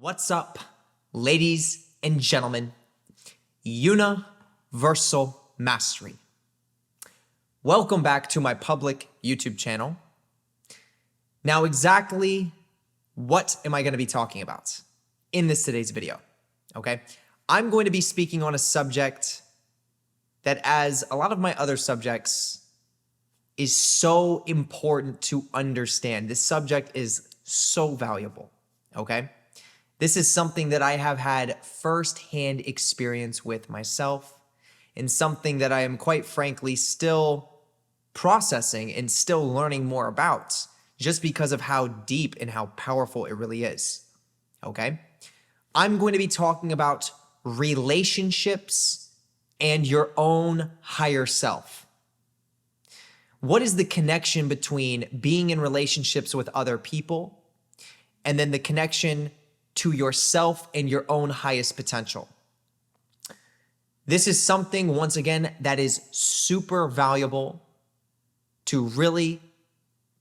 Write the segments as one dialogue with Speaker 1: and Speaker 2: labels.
Speaker 1: What's up, ladies and gentlemen? Universal Mastery. Welcome back to my public YouTube channel. Now, exactly what am I going to be talking about in today's video? Okay, I'm going to be speaking on a subject that, as a lot of my other subjects, is so important to understand. This subject is so valuable, okay? This is something that I have had firsthand experience with myself, and something that I am quite frankly still processing and still learning more about, just because of how deep and how powerful it really is, okay? I'm going to be talking about relationships and your own higher self. What is the connection between being in relationships with other people and then the connection to yourself and your own highest potential? This is something, once again, that is super valuable to really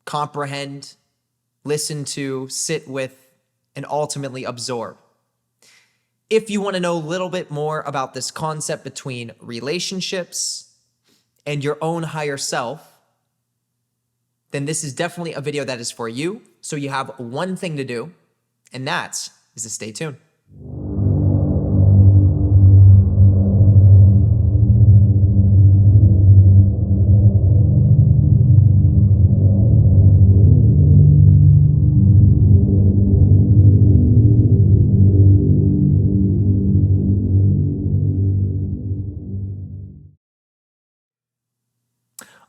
Speaker 1: comprehend, listen to, sit with, and ultimately absorb. If you want to know a little bit more about this concept between relationships and your own higher self, then this is definitely a video that is for you. So you have one thing to do, and that is to stay tuned.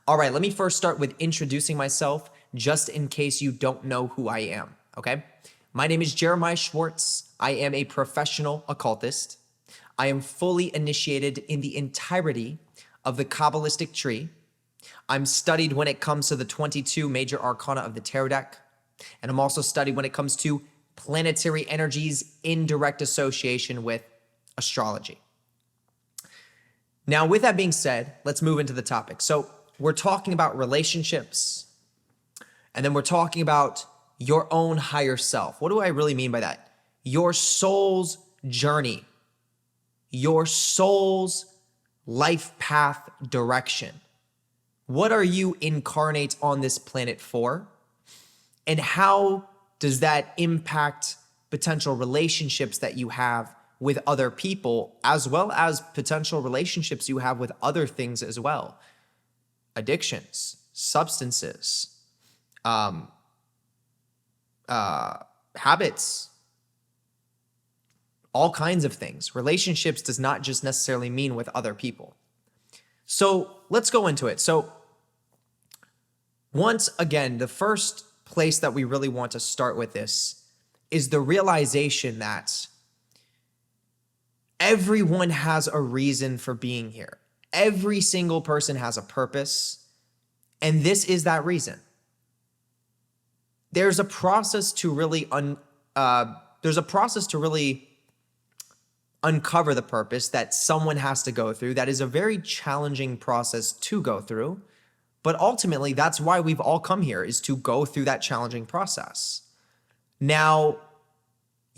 Speaker 1: All right, let me first start with introducing myself, just in case you don't know who I am, okay? My name is Jeremiah Schwartz. I am a professional occultist. I am fully initiated in the entirety of the Kabbalistic tree. I'm studied when it comes to the 22 major arcana of the tarot deck. And I'm also studied when it comes to planetary energies in direct association with astrology. Now, with that being said, let's move into the topic. So we're talking about relationships, and then we're talking about your own higher self. What do I really mean by that? Your soul's journey, your soul's life path direction. What are you incarnate on this planet for? And how does that impact potential relationships that you have with other people, as well as potential relationships you have with other things as well? Addictions, substances, habits, all kinds of things. Relationships does not just necessarily mean with other people. So let's go into it. So once again, the first place that we really want to start with this is the realization that everyone has a reason for being here. Every single person has a purpose, and this is that reason. There's a process to really uncover the purpose that someone has to go through. That is a very challenging process to go through, but ultimately that's why we've all come here, is to go through that challenging process. Now,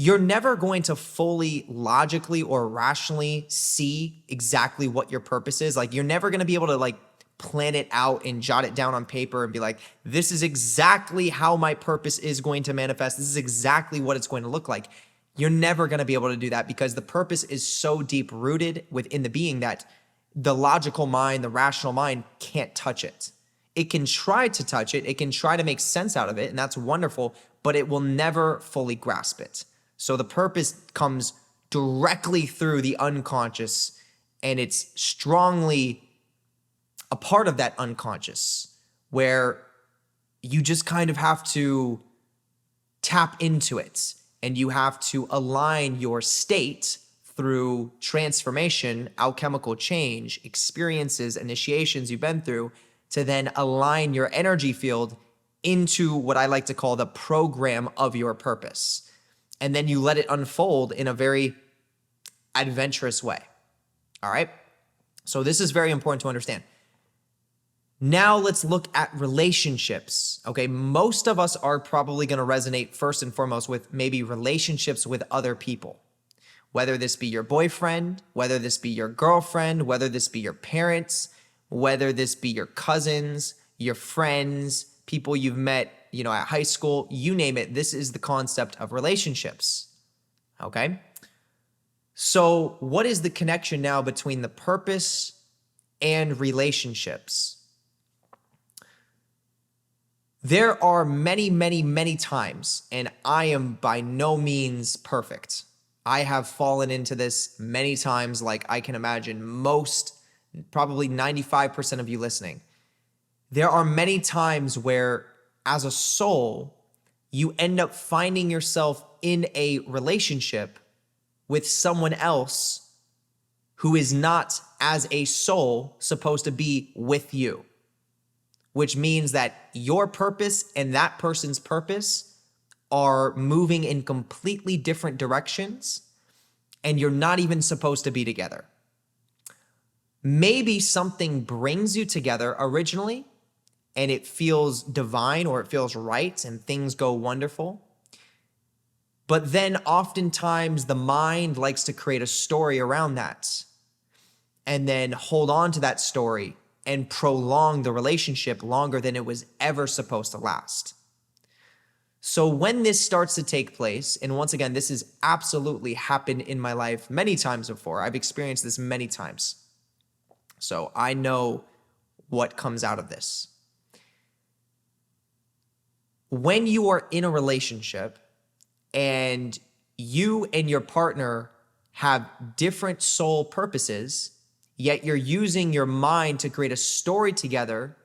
Speaker 1: you're never going to fully logically or rationally see exactly what your purpose is. Like, you're never going to be able to plan it out and jot it down on paper and be like, this is exactly how my purpose is going to manifest. This is exactly what it's going to look like. You're never going to be able to do that, because the purpose is so deep rooted within the being that the logical mind, the rational mind, can't touch it. It can try to touch it. It can try to make sense out of it, and that's wonderful, but it will never fully grasp it. So the purpose comes directly through the unconscious, and it's strongly a part of that unconscious where you just kind of have to tap into it, and you have to align your state through transformation, alchemical change, experiences, initiations you've been through, to then align your energy field into what I like to call the program of your purpose. And then you let it unfold in a very adventurous way. All right? So this is very important to understand. Now let's look at relationships. Okay, most of us are probably going to resonate first and foremost with maybe relationships with other people. Whether this be your boyfriend, whether this be your girlfriend, whether this be your parents, whether this be your cousins, your friends, people you've met, at high school, you name it. This is the concept of relationships. Okay? So what is the connection now between the purpose and relationships? There are many, many, many times, and I am by no means perfect. I have fallen into this many times, like I can imagine most, probably 95% of you listening. There are many times where, as a soul, you end up finding yourself in a relationship with someone else who is not, as a soul, supposed to be with you. Which means that your purpose and that person's purpose are moving in completely different directions, and you're not even supposed to be together. Maybe something brings you together originally, and it feels divine or it feels right, and things go wonderful. But then oftentimes the mind likes to create a story around that, and then hold on to that story and prolong the relationship longer than it was ever supposed to last. So when this starts to take place, and once again, this has absolutely happened in my life many times before. I've experienced this many times. So I know what comes out of this. When you are in a relationship and you and your partner have different soul purposes, yet you're using your mind to create a story together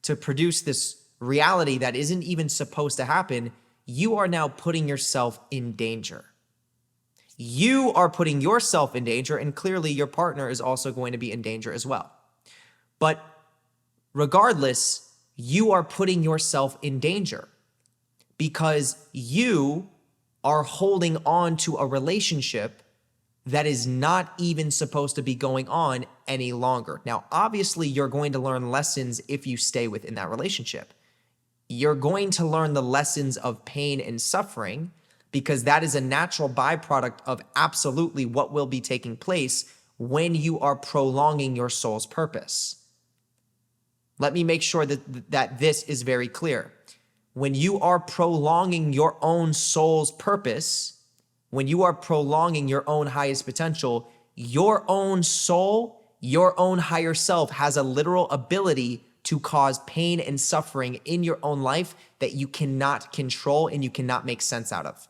Speaker 1: to produce this reality that isn't even supposed to happen, you are now putting yourself in danger. You are putting yourself in danger, and clearly your partner is also going to be in danger as well. But regardless, you are putting yourself in danger because you are holding on to a relationship that is not even supposed to be going on any longer. Now, obviously, you're going to learn lessons if you stay within that relationship. You're going to learn the lessons of pain and suffering because that is a natural byproduct of absolutely what will be taking place when you are prolonging your soul's purpose. Let me make sure that this is very clear. When you are prolonging your own soul's purpose, when you are prolonging your own highest potential, your own soul, your own higher self has a literal ability to cause pain and suffering in your own life that you cannot control and you cannot make sense out of.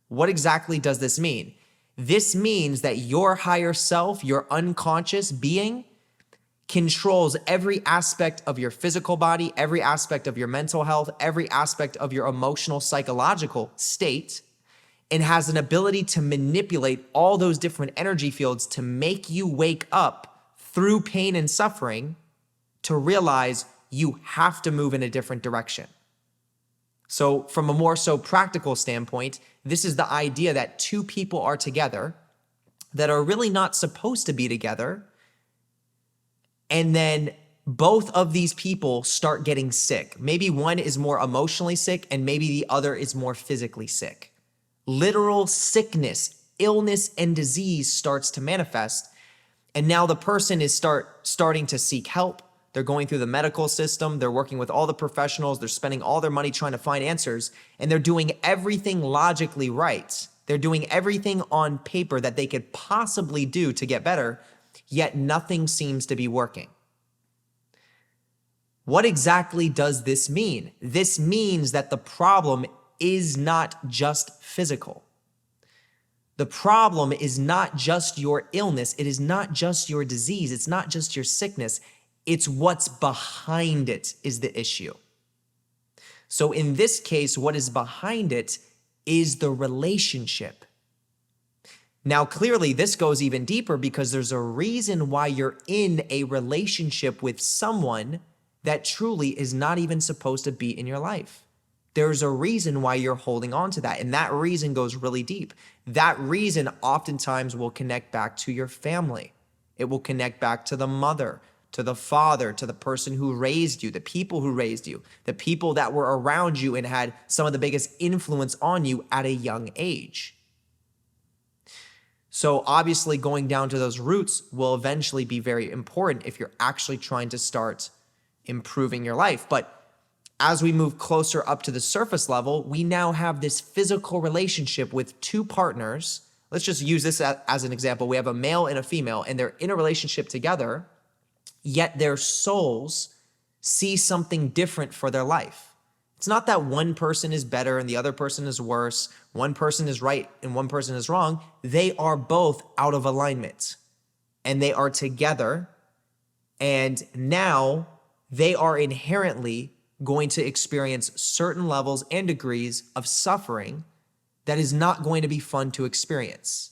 Speaker 1: What exactly does this mean? This means that your higher self, your unconscious being, controls every aspect of your physical body, every aspect of your mental health, every aspect of your emotional, psychological state, and has an ability to manipulate all those different energy fields to make you wake up through pain and suffering to realize you have to move in a different direction. So from a more so practical standpoint, this is the idea that two people are together that are really not supposed to be together, and then both of these people start getting sick. Maybe one is more emotionally sick and maybe the other is more physically sick. Literal sickness, illness, and disease starts to manifest. And now the person is starting to seek help. They're going through the medical system. They're working with all the professionals. They're spending all their money trying to find answers. And they're doing everything logically right. They're doing everything on paper that they could possibly do to get better, yet nothing seems to be working. What exactly does this mean? This means that the problem is not just physical. The problem is not just your illness. It is not just your disease. It's not just your sickness. It's what's behind it is the issue. So in this case, what is behind it is the relationship. Now, clearly, this goes even deeper because there's a reason why you're in a relationship with someone that truly is not even supposed to be in your life. There's a reason why you're holding on to that, and that reason goes really deep. That reason oftentimes will connect back to your family. It will connect back to the mother, to the father, to the person who raised you, the people who raised you, the people that were around you and had some of the biggest influence on you at a young age. So obviously going down to those roots will eventually be very important if you're actually trying to start improving your life. But as we move closer up to the surface level, we now have this physical relationship with two partners. Let's just use this as an example. We have a male and a female, and they're in a relationship together, yet their souls see something different for their life. It's not that one person is better and the other person is worse, one person is right and one person is wrong. They are both out of alignment, and they are together, and now they are inherently going to experience certain levels and degrees of suffering that is not going to be fun to experience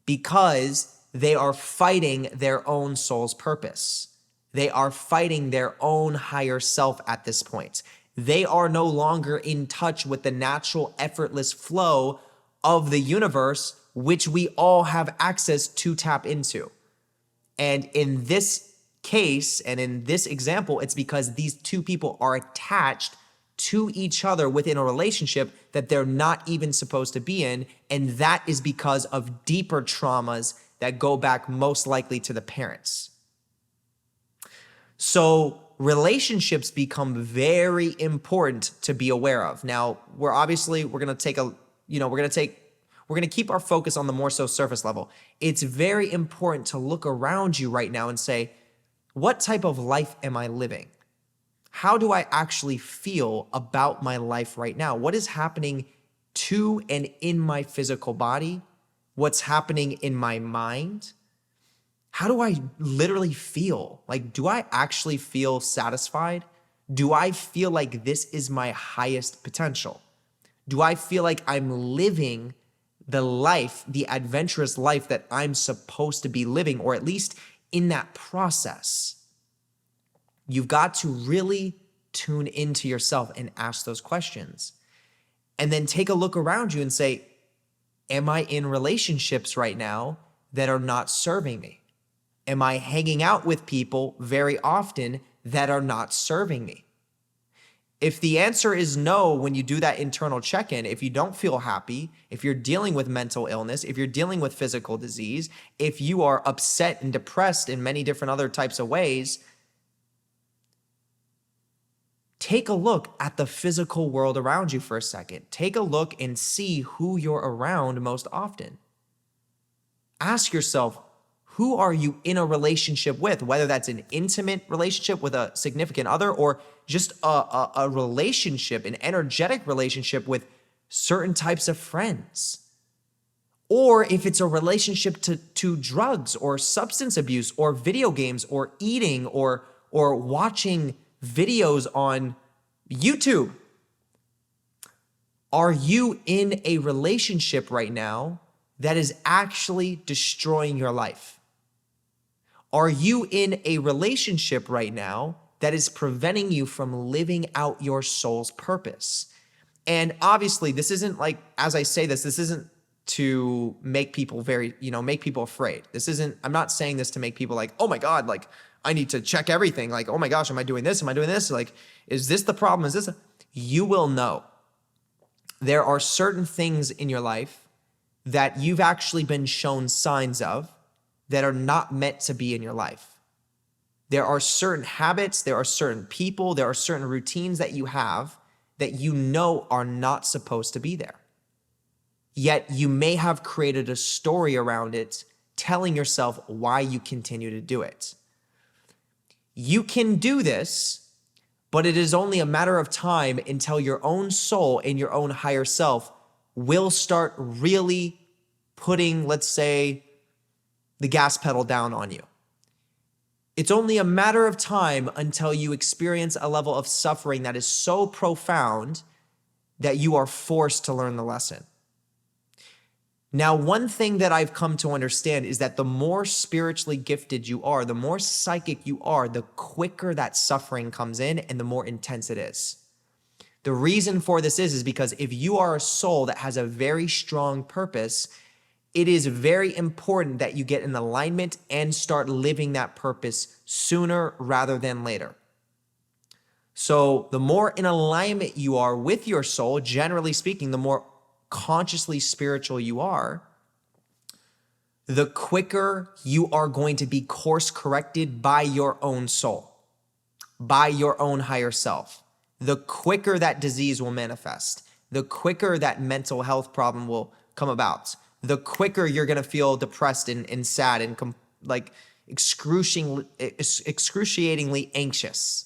Speaker 1: because they are fighting their own soul's purpose. They are fighting their own higher self at this point. They are no longer in touch with the natural, effortless flow of the universe, which we all have access to tap into. And in this case, and in this example, it's because these two people are attached to each other within a relationship that they're not even supposed to be in. And that is because of deeper traumas that go back most likely to the parents. So relationships become very important to be aware of. Now, we're going to keep our focus on the more so surface level. It's very important to look around you right now and say, what type of life am I living? How do I actually feel about my life right now? What is happening to and in my physical body? What's happening in my mind? How do I literally feel? Like, do I actually feel satisfied? Do I feel like this is my highest potential? Do I feel like I'm living the life, the adventurous life that I'm supposed to be living, or at least in that process? You've got to really tune into yourself and ask those questions. And then take a look around you and say, am I in relationships right now that are not serving me? Am I hanging out with people very often that are not serving me? If the answer is no, when you do that internal check-in, if you don't feel happy, if you're dealing with mental illness, if you're dealing with physical disease, if you are upset and depressed in many different other types of ways, take a look at the physical world around you for a second. Take a look and see who you're around most often. Ask yourself, who are you in a relationship with? Whether that's an intimate relationship with a significant other or just a relationship, an energetic relationship with certain types of friends. Or if it's a relationship to drugs or substance abuse or video games or eating or watching videos on YouTube. Are you in a relationship right now that is actually destroying your life? Are you in a relationship right now that is preventing you from living out your soul's purpose? And obviously, this isn't like, as I say this isn't to make people make people afraid. I'm not saying this to make people like, oh my God, like, I need to check everything. Like, oh my gosh, am I doing this? Am I doing this? Like, is this the problem? You will know. There are certain things in your life that you've actually been shown signs of that are not meant to be in your life. There are certain habits, there are certain people, there are certain routines that you have that you know are not supposed to be there. Yet you may have created a story around it, telling yourself why you continue to do it. You can do this, but it is only a matter of time until your own soul and your own higher self will start really putting, let's say, the gas pedal down on you. It's only a matter of time until you experience a level of suffering that is so profound that you are forced to learn the lesson. Now, one thing that I've come to understand is that the more spiritually gifted you are, the more psychic you are, the quicker that suffering comes in and the more intense it is. The reason for this is because if you are a soul that has a very strong purpose, it is very important that you get in alignment and start living that purpose sooner rather than later. So the more in alignment you are with your soul, generally speaking, the more consciously spiritual you are, the quicker you are going to be course corrected by your own soul, by your own higher self. The quicker that disease will manifest, the quicker that mental health problem will come about, the quicker you're going to feel depressed and sad and like excruciatingly anxious,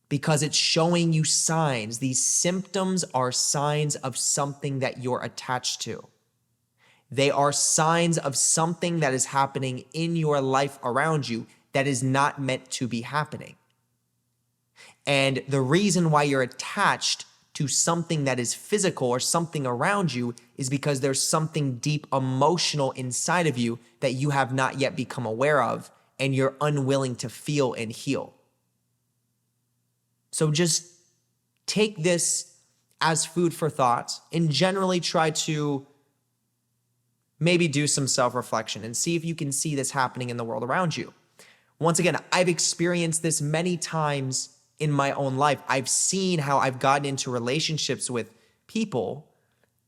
Speaker 1: because it's showing you signs. These symptoms are signs of something that you're attached to. They are signs of something that is happening in your life around you that is not meant to be happening. And the reason why you're attached to something that is physical or something around you is because there's something deep emotional inside of you that you have not yet become aware of, and you're unwilling to feel and heal. So just take this as food for thought and generally try to maybe do some self-reflection and see if you can see this happening in the world around you. Once again, I've experienced this many times in my own life. I've seen how I've gotten into relationships with people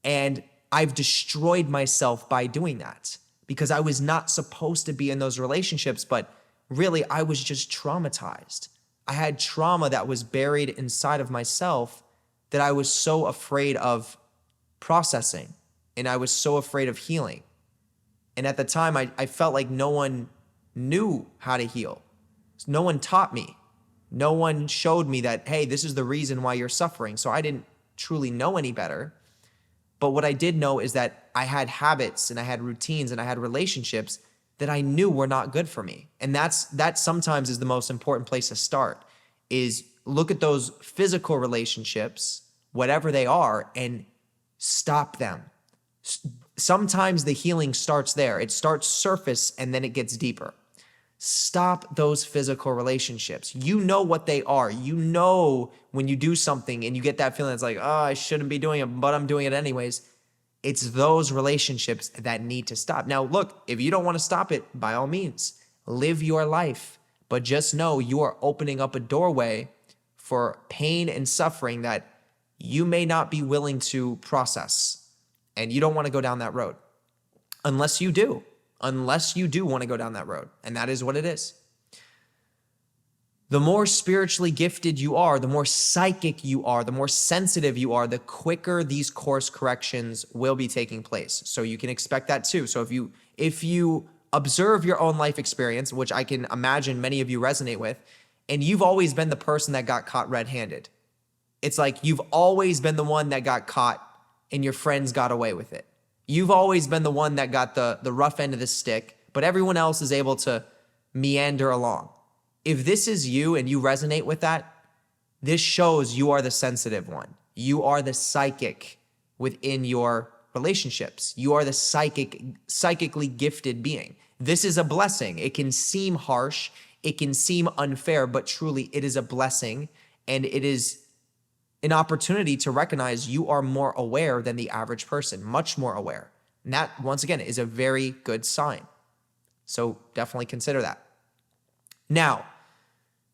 Speaker 1: and I've destroyed myself by doing that because I was not supposed to be in those relationships, but really I was just traumatized. I had trauma that was buried inside of myself that I was so afraid of processing, and I was so afraid of healing. And at the time, I felt like no one knew how to heal. No one taught me. No one showed me that, hey, this is the reason why you're suffering. So I didn't truly know any better. But what I did know is that I had habits and I had routines and I had relationships that I knew were not good for me. And that sometimes is the most important place to start, is look at those physical relationships, whatever they are, and stop them. Sometimes the healing starts there. It starts surface and then it gets deeper. Stop those physical relationships. You know what they are. You know when you do something and you get that feeling, it's like, oh, I shouldn't be doing it, but I'm doing it anyways. It's those relationships that need to stop. Now, look, if you don't want to stop it, by all means, live your life. But just know you are opening up a doorway for pain and suffering that you may not be willing to process. And you don't want to go down that road. Unless you do want to go down that road. And that is what it is. The more spiritually gifted you are, the more psychic you are, the more sensitive you are, the quicker these course corrections will be taking place. So you can expect that too. So if you observe your own life experience, which I can imagine many of you resonate with, and you've always been the person that got caught red-handed. It's like you've always been the one that got caught and your friends got away with it. You've always been the one that got the rough end of the stick, but everyone else is able to meander along. If this is you and you resonate with that, this shows you are the sensitive one. You are the psychic within your relationships. You are the psychically gifted being. This is a blessing. It can seem harsh, it can seem unfair, but truly it is a blessing, and it is an opportunity to recognize you are more aware than the average person, much more aware. And that, once again, is a very good sign. So definitely consider that. Now,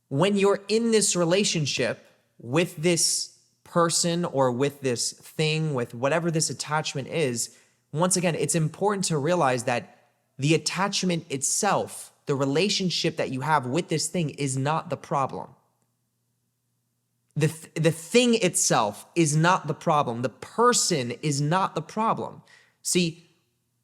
Speaker 1: when you're in this relationship with this person or with this thing, with whatever this attachment is, once again, it's important to realize that the attachment itself, the relationship that you have with this thing, is not the problem. The thing itself is not the problem. The person is not the problem. See,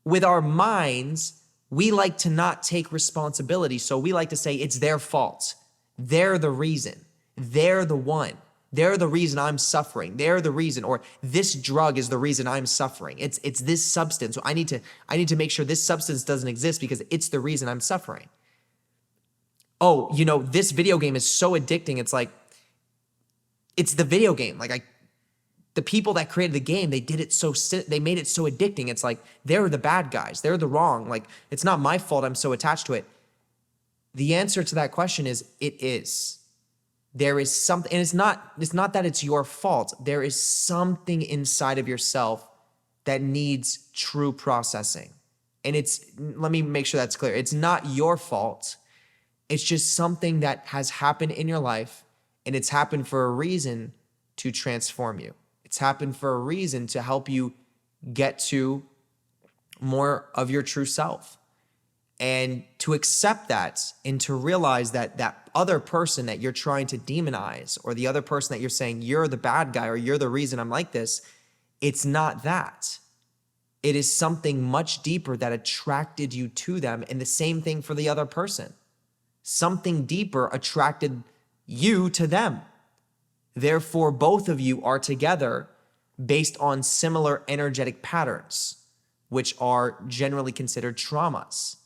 Speaker 1: with our minds, we like to not take responsibility. So we like to say it's their fault. They're the reason. They're the one. They're the reason I'm suffering. They're the reason, or this drug is the reason I'm suffering. It's this substance. So I need to make sure this substance doesn't exist because it's the reason I'm suffering. Oh, this video game is so addicting. It's like, it's the video game. Like the people that created the game, they made it so addicting. It's like, they're the bad guys. They're the wrong. Like, it's not my fault I'm so attached to it. The answer to that question is, it is. There is something, and it's not that it's your fault. There is something inside of yourself that needs true processing. And let me make sure that's clear. It's not your fault. It's just something that has happened in your life, and it's happened for a reason to transform you. It's happened for a reason to help you get to more of your true self. And to accept that and to realize that that other person that you're trying to demonize, or the other person that you're saying you're the bad guy or you're the reason I'm like this, it's not that. It is something much deeper that attracted you to them, and the same thing for the other person. Something deeper attracted you to them. Therefore, both of you are together based on similar energetic patterns, which are generally considered traumas.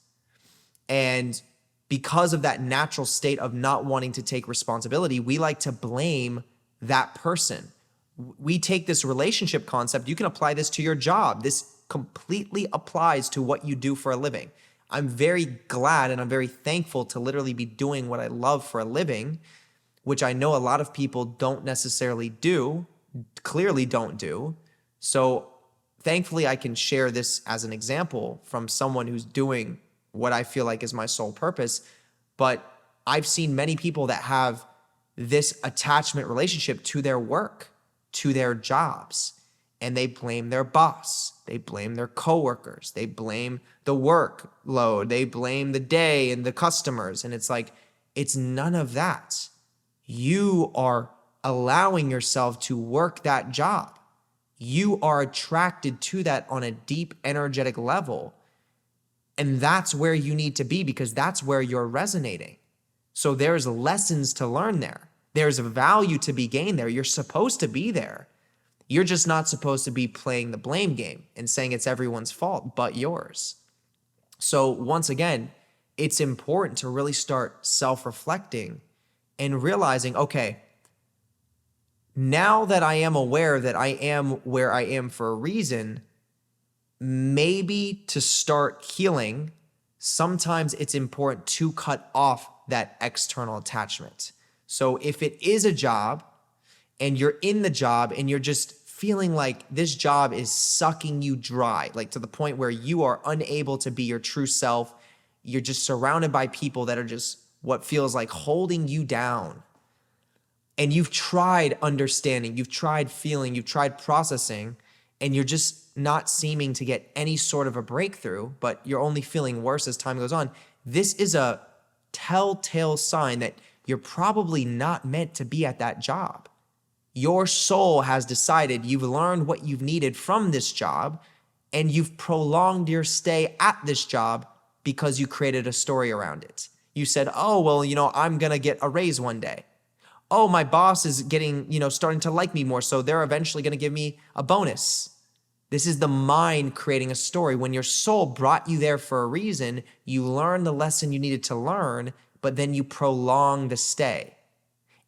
Speaker 1: And because of that natural state of not wanting to take responsibility, we like to blame that person. We take this relationship concept. You can apply this to your job. This completely applies to what you do for a living. I'm very glad and I'm very thankful to literally be doing what I love for a living, which I know a lot of people don't necessarily do, clearly don't do. So thankfully I can share this as an example from someone who's doing what I feel like is my sole purpose. But I've seen many people that have this attachment relationship to their work, to their jobs, and they blame their boss. They blame their coworkers. They blame the workload. They blame the day and the customers. And it's like, it's none of that. You are allowing yourself to work that job. You are attracted to that on a deep energetic level. And that's where you need to be, because that's where you're resonating. So there's lessons to learn there. There's value to be gained there. You're supposed to be there. You're just not supposed to be playing the blame game and saying it's everyone's fault but yours. So once again, it's important to really start self-reflecting and realizing, okay, now that I am aware that I am where I am for a reason, maybe to start healing, sometimes it's important to cut off that external attachment. So if it is a job and you're in the job and you're just feeling like this job is sucking you dry, like to the point where you are unable to be your true self, you're just surrounded by people that are just what feels like holding you down. And you've tried understanding, you've tried feeling, you've tried processing, and you're just not seeming to get any sort of a breakthrough, but you're only feeling worse as time goes on. This is a telltale sign that you're probably not meant to be at that job. Your soul has decided you've learned what you've needed from this job, and you've prolonged your stay at this job because you created a story around it. You said, oh, well, I'm going to get a raise one day. Oh, my boss is getting, starting to like me more, so they're eventually going to give me a bonus. This is the mind creating a story. When your soul brought you there for a reason, you learned the lesson you needed to learn, but then you prolong the stay.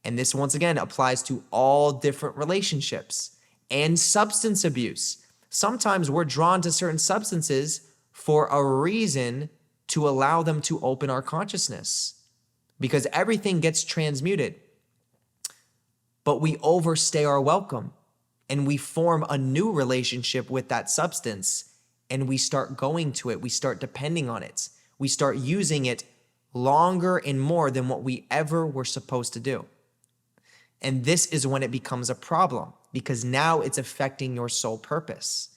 Speaker 1: And this, once again, applies to all different relationships and substance abuse. Sometimes we're drawn to certain substances for a reason to allow them to open our consciousness, because everything gets transmuted. But we overstay our welcome and we form a new relationship with that substance, and we start going to it. We start depending on it. We start using it longer and more than what we ever were supposed to do. And this is when it becomes a problem, because now it's affecting your soul purpose.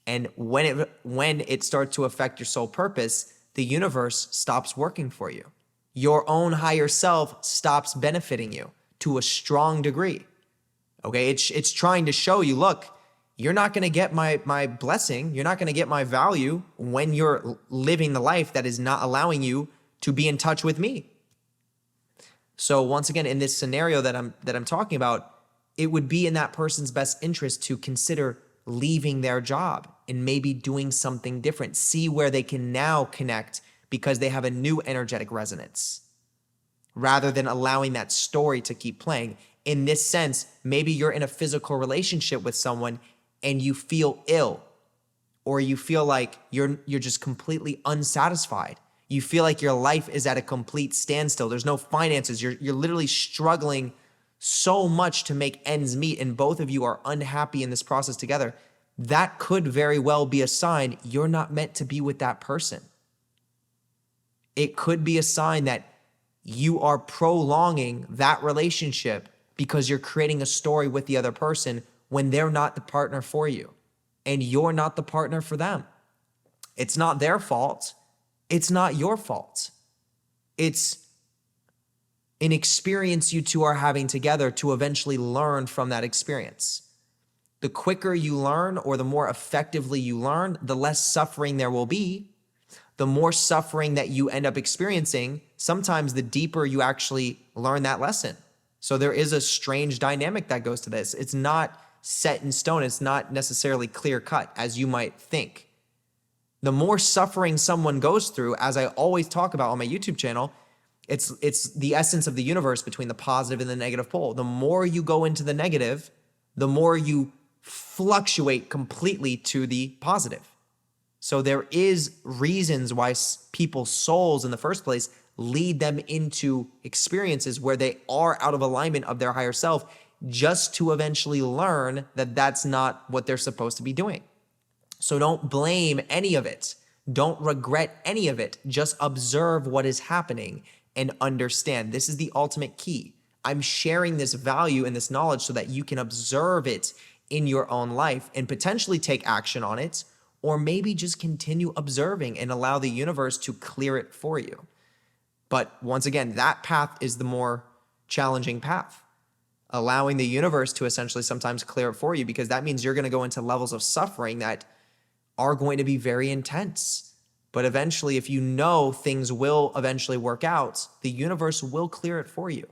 Speaker 1: And when it starts to affect your soul purpose, the universe stops working for you. Your own higher self stops benefiting you to a strong degree. Okay, it's trying to show you, look, you're not going to get my blessing. You're not going to get my value when you're living the life that is not allowing you to be in touch with me. So once again, in this scenario that I'm talking about, it would be in that person's best interest to consider leaving their job and maybe doing something different. See where they can now connect because they have a new energetic resonance, rather than allowing that story to keep playing. In this sense, maybe you're in a physical relationship with someone and you feel ill, or you feel like you're just completely unsatisfied. You feel like your life is at a complete standstill. There's no finances. You're literally struggling so much to make ends meet, and both of you are unhappy in this process together. that could very well be a sign you're not meant to be with that person. It could be a sign that you are prolonging that relationship because you're creating a story with the other person when they're not the partner for you and you're not the partner for them. It's not their fault. It's not your fault. It's an experience you two are having together to eventually learn from that experience. The quicker you learn, or the more effectively you learn, the less suffering there will be. The more suffering that you end up experiencing, sometimes the deeper you actually learn that lesson. So there is a strange dynamic that goes to this. It's not set in stone. It's not necessarily clear cut as you might think. The more suffering someone goes through, as I always talk about on my YouTube channel, it's the essence of the universe between the positive and the negative pole. The more you go into the negative, the more you fluctuate completely to the positive. So there is reasons why people's souls in the first place lead them into experiences where they are out of alignment of their higher self, just to eventually learn that that's not what they're supposed to be doing. So don't blame any of it. Don't regret any of it. Just observe what is happening and understand. This is the ultimate key. I'm sharing this value and this knowledge so that you can observe it in your own life and potentially take action on it, or maybe just continue observing and allow the universe to clear it for you. But once again, that path is the more challenging path. Allowing the universe to essentially sometimes clear it for you, because that means you're going to go into levels of suffering that are going to be very intense. But eventually, if you know things will eventually work out, the universe will clear it for you.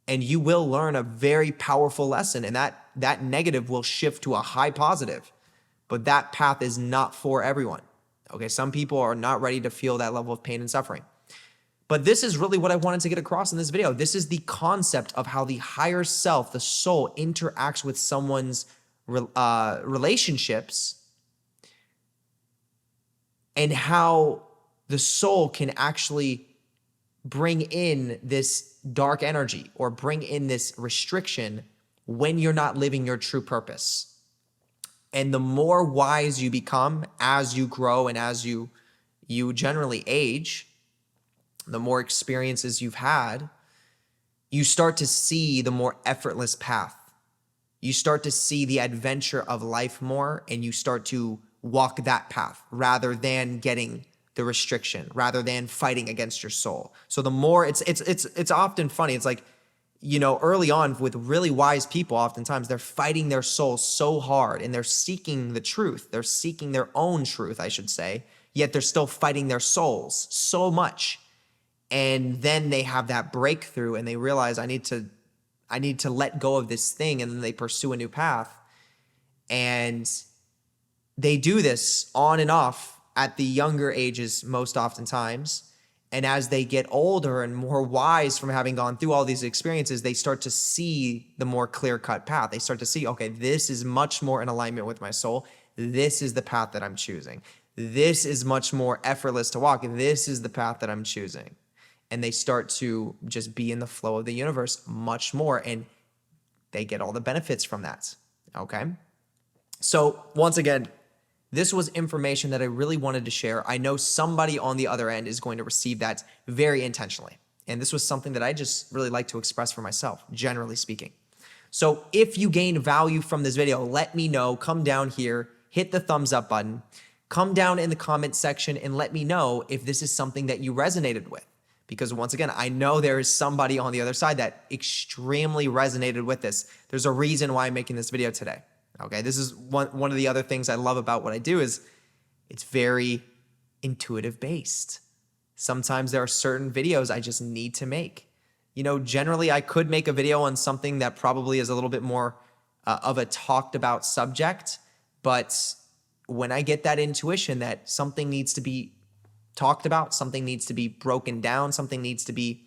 Speaker 1: And you will learn a very powerful lesson, and that negative will shift to a high positive. But that path is not for everyone. Okay, some people are not ready to feel that level of pain and suffering. But this is really what I wanted to get across in this video. This is the concept of how the higher self, the soul, interacts with someone's relationships, and how the soul can actually bring in this dark energy or bring in this restriction when you're not living your true purpose. And the more wise you become as you grow and as you generally age, the more experiences you've had, you start to see the more effortless path. You start to see the adventure of life more, and you start to walk that path rather than getting the restriction, rather than fighting against your soul. So the more it's often funny. It's like, you know, early on with really wise people, oftentimes they're fighting their soul so hard and they're seeking the truth. They're seeking their own truth, I should say, yet they're still fighting their souls so much. And then they have that breakthrough and they realize I need to let go of this thing, and then they pursue a new path. And they do this on and off at the younger ages most oftentimes. And as they get older and more wise from having gone through all these experiences, they start to see the more clear-cut path. They start to see, okay, this is much more in alignment with my soul. This is the path that I'm choosing. This is much more effortless to walk. This is the path that I'm choosing. And they start to just be in the flow of the universe much more, and they get all the benefits from that, okay? So once again, this was information that I really wanted to share. I know somebody on the other end is going to receive that very intentionally. And this was something that I just really like to express for myself, generally speaking. So if you gain value from this video, let me know. Come down here, hit the thumbs up button. Come down in the comment section and let me know if this is something that you resonated with. Because once again, I know there is somebody on the other side that extremely resonated with this. There's a reason why I'm making this video today. Okay, this is one of the other things I love about what I do is it's very intuitive based. Sometimes there are certain videos I just need to make. You know, generally I could make a video on something that probably is a little bit more of a talked about subject, but when I get that intuition that something needs to be talked about, something needs to be broken down, something needs to be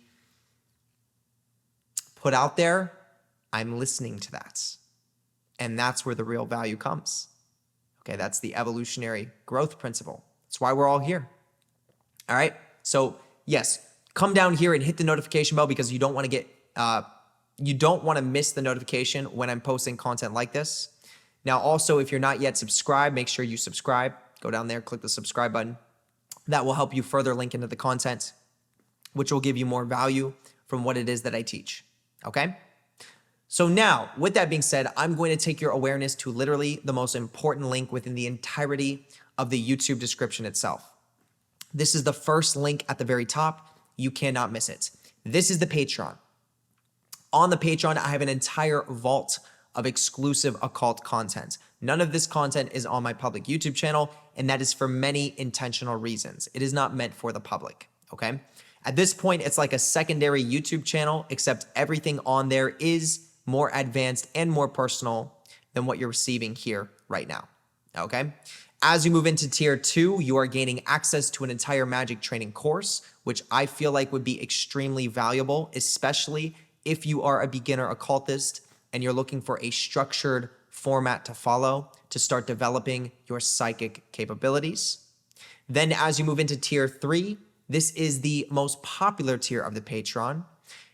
Speaker 1: put out there, I'm listening to that. And that's where the real value comes. Okay, that's the evolutionary growth principle. That's why we're all here. All right, so yes, come down here and hit the notification bell because you don't want to miss the notification when I'm posting content like this. Now, also, if you're not yet subscribed, make sure you subscribe. Go down there, click the subscribe button. That will help you further link into the content, which will give you more value from what it is that I teach, okay? So now, with that being said, I'm going to take your awareness to literally the most important link within the entirety of the YouTube description itself. This is the first link at the very top. You cannot miss it. This is the Patreon. On the Patreon, I have an entire vault of exclusive occult content. None of this content is on my public YouTube channel, and that is for many intentional reasons. It is not meant for the public, okay? At this point, it's like a secondary YouTube channel, except everything on there is more advanced and more personal than what you're receiving here right now, okay? As you move into tier 2, you are gaining access to an entire magic training course, which I feel like would be extremely valuable, especially if you are a beginner occultist and you're looking for a structured format to follow to start developing your psychic capabilities. Then as you move into tier 3, this is the most popular tier of the Patreon,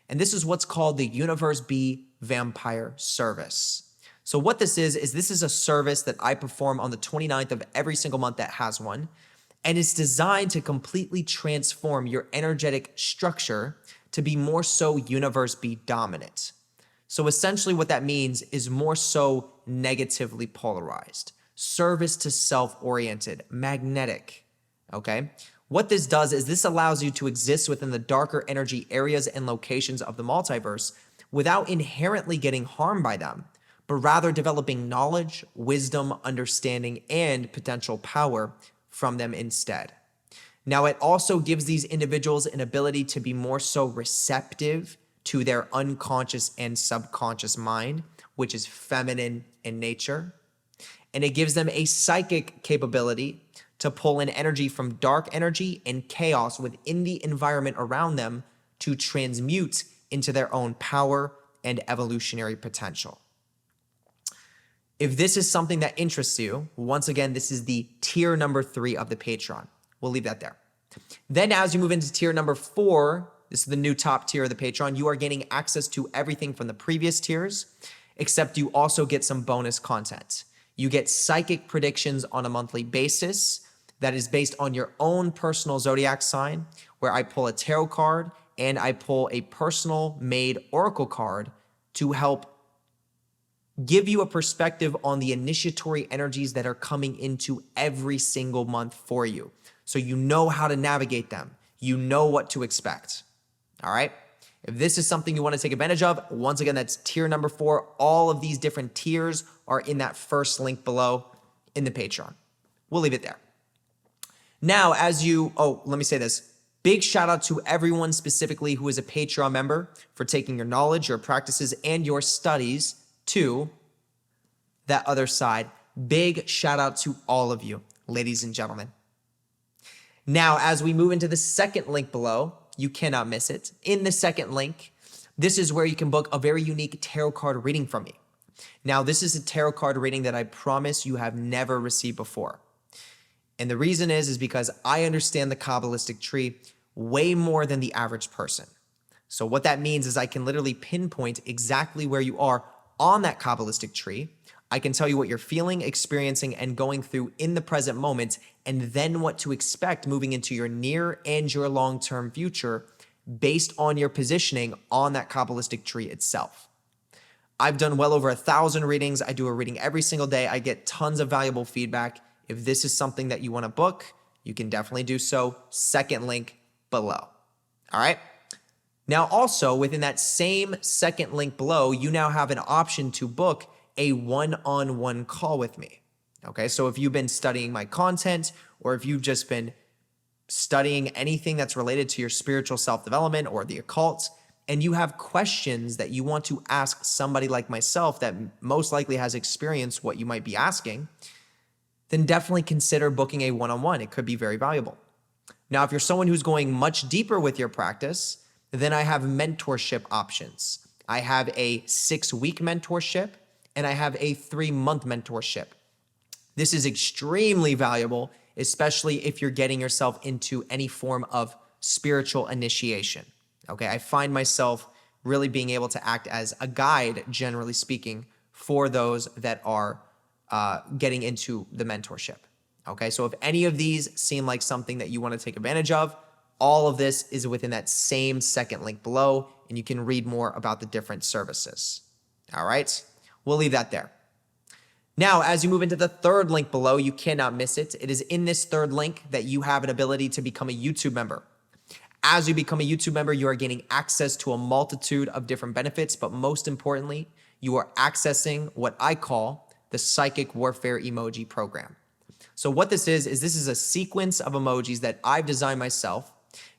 Speaker 1: and this is what's called the Universe.B Vampire Service. So what this is this is a service that I perform on the 29th of every single month that has one, and it's designed to completely transform your energetic structure to be more so Universe.B dominant. So essentially what that means is more so negatively polarized, service to self-oriented, magnetic, okay? What this does is this allows you to exist within the darker energy areas and locations of the multiverse without inherently getting harmed by them, but rather developing knowledge, wisdom, understanding, and potential power from them instead. Now, it also gives these individuals an ability to be more so receptive to their unconscious and subconscious mind, which is feminine in nature. And it gives them a psychic capability to pull in energy from dark energy and chaos within the environment around them to transmute into their own power and evolutionary potential. If this is something that interests you, once again, this is the tier number 3 of the Patreon. We'll leave that there. Then as you move into tier number 4, this is the new top tier of the Patreon, you are gaining access to everything from the previous tiers, except you also get some bonus content. You get psychic predictions on a monthly basis that is based on your own personal zodiac sign, where I pull a tarot card and I pull a personal made oracle card to help give you a perspective on the initiatory energies that are coming into every single month for you. So you know how to navigate them. You know what to expect. All right? If this is something you want to take advantage of, once again, that's tier number 4. All of these different tiers are in that first link below in the Patreon. We'll leave it there. Now, let me say this. Big shout out to everyone specifically who is a Patreon member for taking your knowledge, your practices, and your studies to that other side. Big shout out to all of you, ladies and gentlemen. Now, as we move into the second link below, you cannot miss it. In the second link, this is where you can book a very unique tarot card reading from me. Now, this is a tarot card reading that I promise you have never received before. And the reason is because I understand the Kabbalistic tree way more than the average person. So what that means is I can literally pinpoint exactly where you are on that Kabbalistic tree. I can tell you what you're feeling, experiencing, and going through in the present moment, and then what to expect moving into your near and your long-term future based on your positioning on that Kabbalistic tree itself. I've done well over 1,000 readings. I do a reading every single day. I get tons of valuable feedback. If this is something that you want to book, you can definitely do so. Second link below. All right? Now, also within that same second link below, you now have an option to book a one-on-one call with me. Okay, so if you've been studying my content, or if you've just been studying anything that's related to your spiritual self-development or the occult, and you have questions that you want to ask somebody like myself that most likely has experienced what you might be asking, then definitely consider booking a one-on-one. It could be very valuable. Now, if you're someone who's going much deeper with your practice, then I have mentorship options. I have a 6-week mentorship, and I have a 3-month mentorship. This is extremely valuable, especially if you're getting yourself into any form of spiritual initiation. Okay, I find myself really being able to act as a guide, generally speaking, for those that are getting into the mentorship. Okay, so if any of these seem like something that you want to take advantage of, all of this is within that same second link below, and you can read more about the different services. All right, we'll leave that there. Now, as you move into the third link below, you cannot miss it. It is in this third link that you have an ability to become a YouTube member. As you become a YouTube member, you are gaining access to a multitude of different benefits, but most importantly, you are accessing what I call the Psychic Warfare Emoji Program. So what this is this is a sequence of emojis that I've designed myself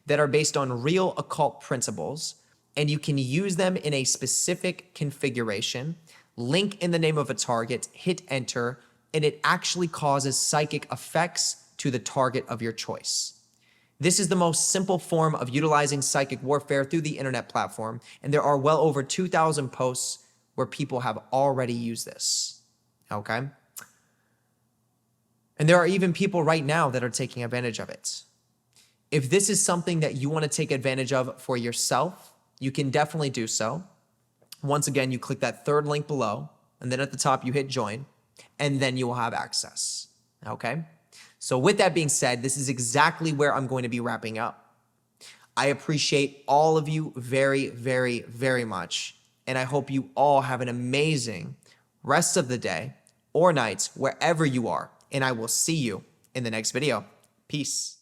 Speaker 1: that are based on real occult principles, and you can use them in a specific configuration, link in the name of a target, hit enter, and it actually causes psychic effects to the target of your choice. This is the most simple form of utilizing psychic warfare through the internet platform, and there are well over 2,000 posts where people have already used this, okay? And there are even people right now that are taking advantage of it. If this is something that you want to take advantage of for yourself, you can definitely do so. Once again, you click that third link below, and then at the top you hit join, and then you will have access, okay? So with that being said, this is exactly where I'm going to be wrapping up. I appreciate all of you very, very, very much, and I hope you all have an amazing rest of the day or night wherever you are, and I will see you in the next video. Peace.